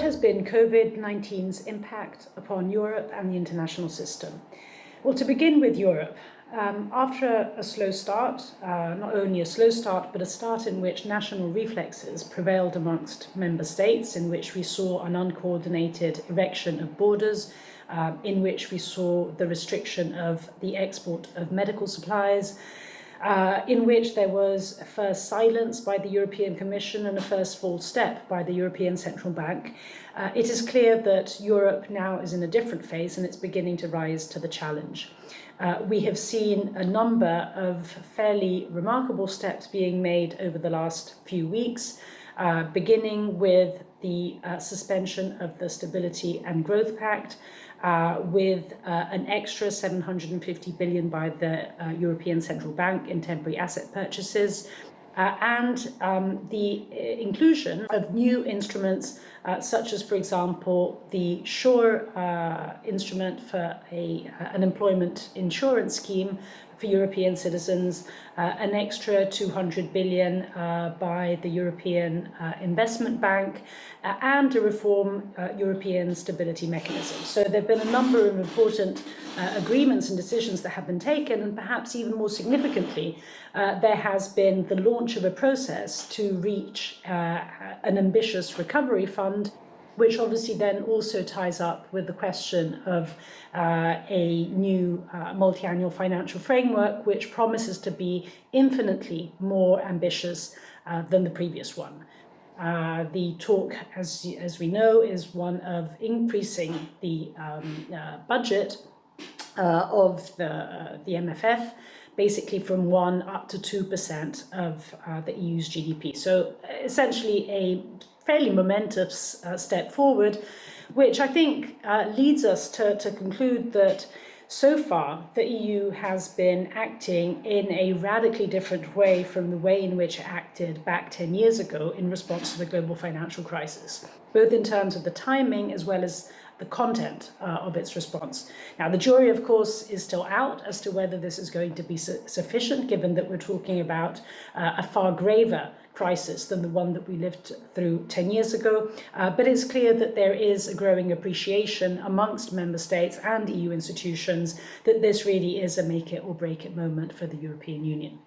has been COVID-19's impact upon Europe and the international system? Well, to begin with Europe, after a slow start, not only a slow start, but a start in which national reflexes prevailed amongst member states, in which we saw an uncoordinated erection of borders, in which we saw the restriction of the export of medical supplies, in which there was a first silence by the European Commission and a first false step by the European Central Bank, it is clear that Europe now is in a different phase and it's beginning to rise to the challenge. We have seen a number of fairly remarkable steps being made over the last few weeks, beginning with the suspension of the Stability and Growth Pact, with an extra 750 billion by the European Central Bank in temporary asset purchases, and the inclusion of new instruments such as, for example, the SURE instrument for an employment insurance scheme for European citizens, an extra 200 billion by the European Investment Bank, and a reform European stability mechanism. So there have been a number of important agreements and decisions that have been taken, and perhaps even more significantly, there has been the launch of a process to reach an ambitious recovery fund, which obviously then also ties up with the question of a new multi-annual financial framework, which promises to be infinitely more ambitious than the previous one. The talk, as we know, is one of increasing the budget of the MFF, basically from 1 up to 2% of the EU's GDP. So essentially a fairly momentous step forward, which I think leads us to conclude that so far the EU has been acting in a radically different way from the way in which it acted back 10 years ago in response to the global financial crisis, both in terms of the timing as well as the content of its response. Now, the jury, of course, is still out as to whether this is going to be sufficient, given that we're talking about a far graver crisis than the one that we lived through 10 years ago. But it's clear that there is a growing appreciation amongst member states and EU institutions that this really is a make it or break it moment for the European Union.